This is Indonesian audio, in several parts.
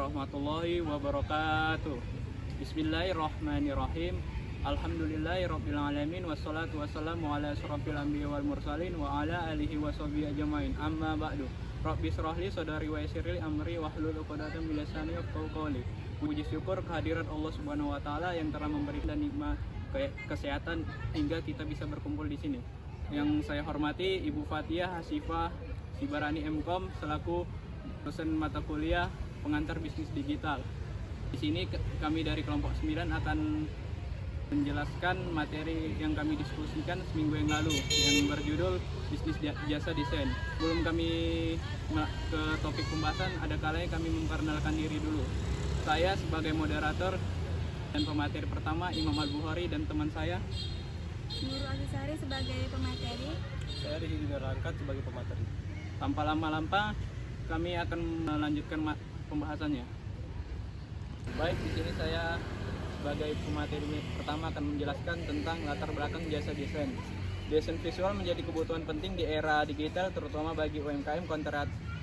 warahmatullahi wabarakatuh. Bismillahirrahmanirrahim. Alhamdulillahirabbil alamin wassalatu wassalamu ala asyrofil anbiya wal mursalin wa ala alihi washabihi ajmain. Amma ba'du. Rabbi shrahli sadri wa yassirli amri wahlul 'uqdatam min lisani yafqahu qawli. Puji syukur kehadirat Allah Subhanahu wa taala yang telah memberikan nikmat kesehatan hingga kita bisa berkumpul di sini. Yang saya hormati Ibu Fathia Hasifah Sibarani MKOM selaku dosen mata kuliah pengantar bisnis digital. Di sini kami dari kelompok 9 akan menjelaskan materi yang kami diskusikan seminggu yang lalu yang berjudul bisnis jasa desain. Sebelum kami ke topik pembahasan, ada kalanya kami memperkenalkan diri dulu. Saya sebagai moderator dan pemateri pertama Imam Al-Bukhari dan teman saya Nurul Azizari sebagai pemateri. Saya di sini Rangkat sebagai pemateri. Tanpa lama-lama kami akan melanjutkan pembahasannya. Baik, di sini saya sebagai pemateri pertama akan menjelaskan tentang latar belakang jasa desain. Desain visual menjadi kebutuhan penting di era digital, terutama bagi UMKM,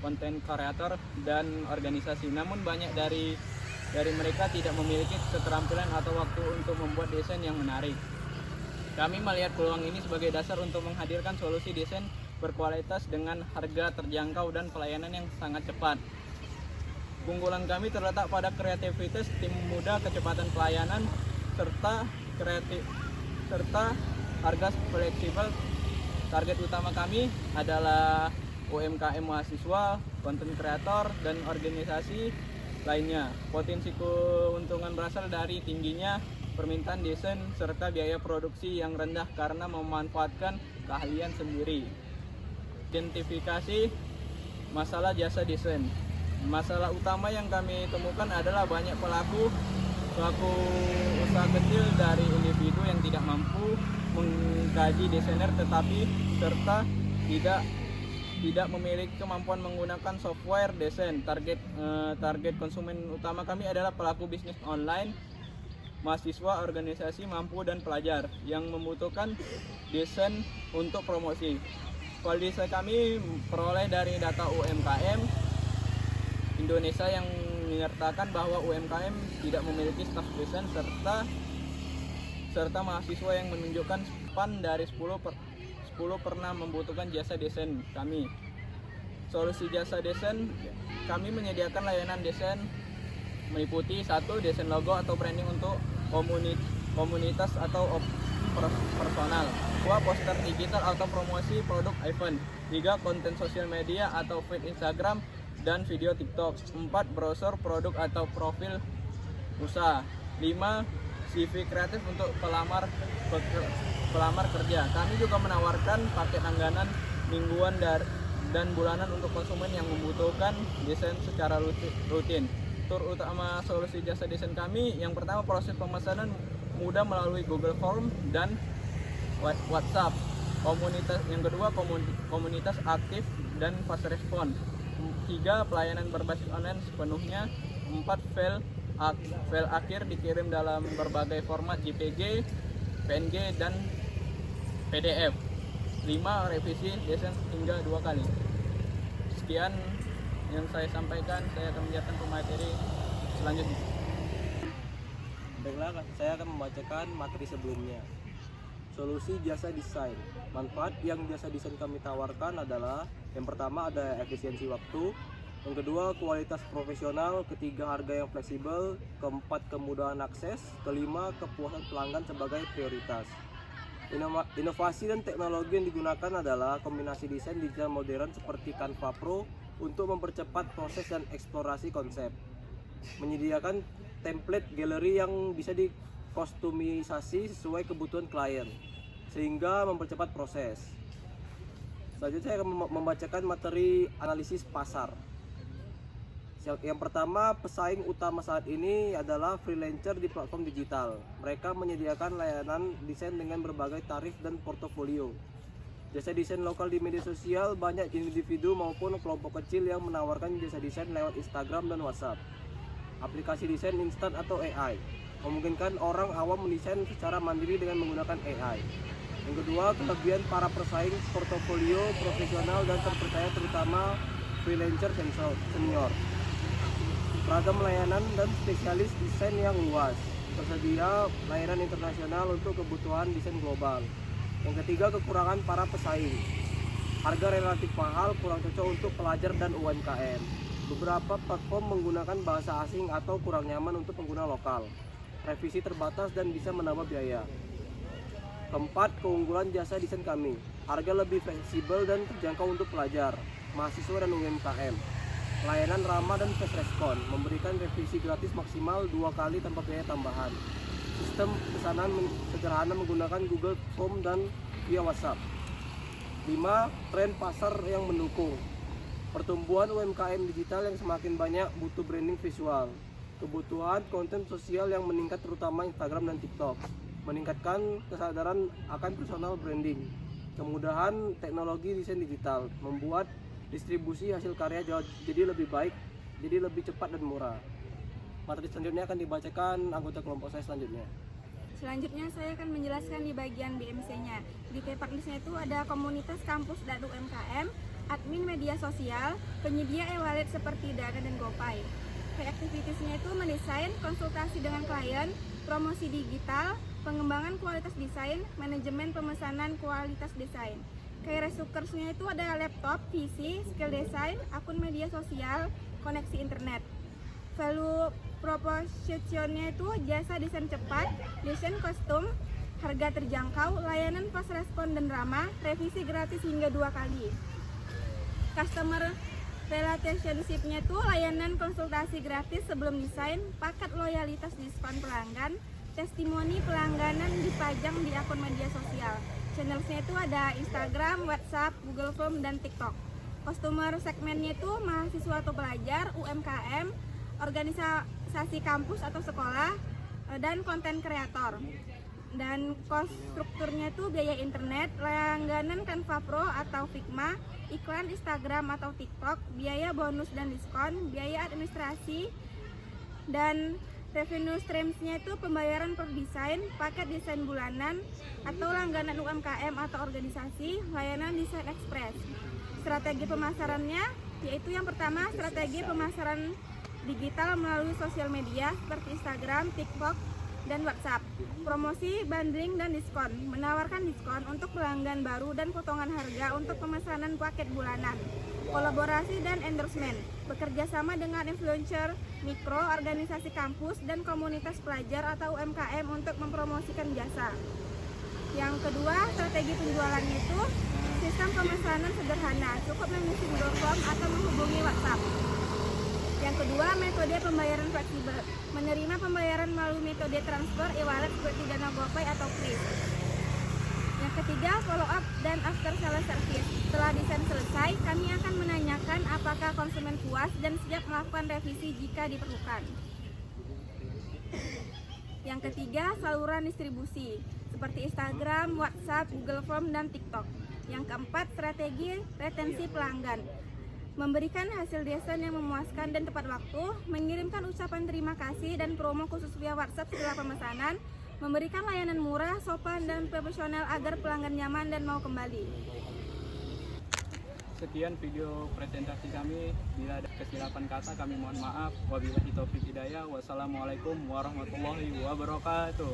konten kreator, dan organisasi. Namun banyak dari mereka tidak memiliki keterampilan atau waktu untuk membuat desain yang menarik. Kami melihat peluang ini sebagai dasar untuk menghadirkan solusi desain berkualitas dengan harga terjangkau dan pelayanan yang sangat cepat. Keunggulan kami terletak pada kreativitas tim muda, kecepatan pelayanan, serta harga fleksibel. Target utama kami adalah UMKM mahasiswa, konten kreator, dan organisasi lainnya. Potensi keuntungan berasal dari tingginya permintaan desain serta biaya produksi yang rendah karena memanfaatkan keahlian sendiri. Identifikasi masalah jasa desain. Masalah utama yang kami temukan adalah banyak pelaku usaha kecil dari individu yang tidak mampu menggaji desainer serta tidak memiliki kemampuan menggunakan software desain. Target konsumen utama kami adalah pelaku bisnis online, mahasiswa, organisasi mampu, dan pelajar yang membutuhkan desain untuk promosi. Kualitas kami peroleh dari data UMKM Indonesia yang menyertakan bahwa UMKM tidak memiliki staf desain serta mahasiswa yang menunjukkan 8 dari 10 pernah membutuhkan jasa desain kami. Solusi jasa desain, kami menyediakan layanan desain meliputi 1. Desain logo atau branding untuk komunitas atau personal. 2. Poster digital atau promosi produk event. 3. Konten sosial media atau feed Instagram dan video TikTok. 4. Brosur produk atau profil usaha. 5. CV kreatif untuk pelamar kerja. Kami juga menawarkan paket langganan mingguan dan bulanan untuk konsumen yang membutuhkan desain secara rutin. Tur utama solusi jasa desain kami, yang pertama proses pemesanan mudah melalui Google Form dan WhatsApp. Yang kedua komunitas aktif dan fast respon. 3. Pelayanan berbasis online sepenuhnya. 4. File akhir dikirim dalam berbagai format JPG, PNG, dan PDF. 5. Revisi desain hingga 2 kali. Sekian yang saya sampaikan. Saya akan menjelaskan pemateri selanjutnya. Baiklah, saya akan membacakan materi sebelumnya. Solusi jasa desain. Manfaat yang jasa desain kami tawarkan adalah: yang pertama ada efisiensi waktu, yang kedua kualitas profesional, ketiga harga yang fleksibel, keempat kemudahan akses, kelima kepuasan pelanggan sebagai prioritas. Inovasi dan teknologi yang digunakan adalah kombinasi desain digital modern seperti Canva Pro untuk mempercepat proses dan eksplorasi konsep, menyediakan template galeri yang bisa dikostumisasi sesuai kebutuhan klien sehingga mempercepat proses. Selanjutnya saya akan membacakan materi analisis pasar. Yang pertama, pesaing utama saat ini adalah freelancer di platform digital. Mereka menyediakan layanan desain dengan berbagai tarif dan portofolio. Jasa desain lokal di media sosial, banyak individu maupun kelompok kecil yang menawarkan jasa desain lewat Instagram dan WhatsApp. Aplikasi desain instan atau AI memungkinkan orang awam mendesain secara mandiri dengan menggunakan AI. Yang kedua, kelebihan para pesaing portofolio profesional dan terpercaya, terutama freelancer senior. Beragam layanan dan spesialis desain yang luas. Tersedia layanan internasional untuk kebutuhan desain global. Yang ketiga, kekurangan para pesaing. Harga relatif mahal, kurang cocok untuk pelajar dan UMKM. Beberapa platform menggunakan bahasa asing atau kurang nyaman untuk pengguna lokal. Revisi terbatas dan bisa menambah biaya. Keempat, keunggulan jasa desain kami. Harga lebih fleksibel dan terjangkau untuk pelajar, mahasiswa dan UMKM. Layanan ramah dan fast respon, memberikan revisi gratis maksimal 2 kali tanpa biaya tambahan. Sistem pesanan sederhana menggunakan Google Form dan via WhatsApp. 5. Tren pasar yang mendukung. Pertumbuhan UMKM digital yang semakin banyak butuh branding visual. Kebutuhan konten sosial yang meningkat terutama Instagram dan TikTok. Meningkatkan kesadaran akan personal branding. Kemudahan teknologi desain digital membuat distribusi hasil karya jadi lebih baik, jadi lebih cepat dan murah. Materi selanjutnya akan dibacakan anggota kelompok saya selanjutnya. Selanjutnya saya akan menjelaskan di bagian BMC-nya. Di T-Partners-nya itu ada komunitas kampus dan UMKM, admin media sosial, penyedia e-wallet seperti Dana dan GoPay. Key activities-nya itu mendesain, konsultasi dengan klien, promosi digital, pengembangan kualitas desain, manajemen pemesanan kualitas desain. Key resukersnya itu ada laptop, PC, skill desain, akun media sosial, koneksi internet. Value propositionnya itu jasa desain cepat, desain kostum, harga terjangkau, layanan fast respon dan ramah, revisi gratis hingga 2 kali. Customer relationship-nya itu layanan konsultasi gratis sebelum desain, paket loyalitas diskon pelanggan, testimoni pelangganan dipajang di akun media sosial. Channelsnya itu ada Instagram, WhatsApp, Google Form, dan TikTok. Customer segmennya itu mahasiswa atau pelajar, UMKM, organisasi kampus atau sekolah, dan konten kreator. Dan cost strukturnya itu biaya internet, langganan Canva Pro atau Figma, iklan Instagram atau TikTok, biaya bonus dan diskon, biaya administrasi, dan revenue streams-nya itu pembayaran per desain, paket desain bulanan, atau langganan UMKM atau organisasi, layanan desain ekspres. Strategi pemasarannya yaitu yang pertama, strategi pemasaran digital melalui sosial media seperti Instagram, TikTok, dan WhatsApp. Promosi, bundling, dan diskon. Menawarkan diskon untuk pelanggan baru dan potongan harga untuk pemesanan paket bulanan. Kolaborasi dan endorsement. Bekerja sama dengan influencer, mikro, organisasi kampus, dan komunitas pelajar atau UMKM untuk mempromosikan jasa. Yang kedua, strategi penjualannya itu sistem pemesanan sederhana, cukup mengisi Google Form atau menghubungi WhatsApp. Yang kedua, metode pembayaran fleksibel, menerima pembayaran melalui metode transfer e-wallet seperti Dana, GoPay, atau Kris. Yang ketiga, follow up dan after sales service. Setelah desain selesai, kami akan menanyakan apakah konsumen puas dan siap melakukan revisi jika diperlukan. Yang ketiga, saluran distribusi seperti Instagram, WhatsApp, Google Form, dan TikTok. Yang keempat, strategi retensi pelanggan. Memberikan hasil desain yang memuaskan dan tepat waktu, mengirimkan ucapan terima kasih dan promo khusus via WhatsApp setelah pemesanan, memberikan layanan murah, sopan, dan profesional agar pelanggan nyaman dan mau kembali. Sekian video presentasi kami. Bila ada kesilapan kata kami mohon maaf. Wabillahi taufiq hidayah. Wassalamualaikum warahmatullahi wabarakatuh.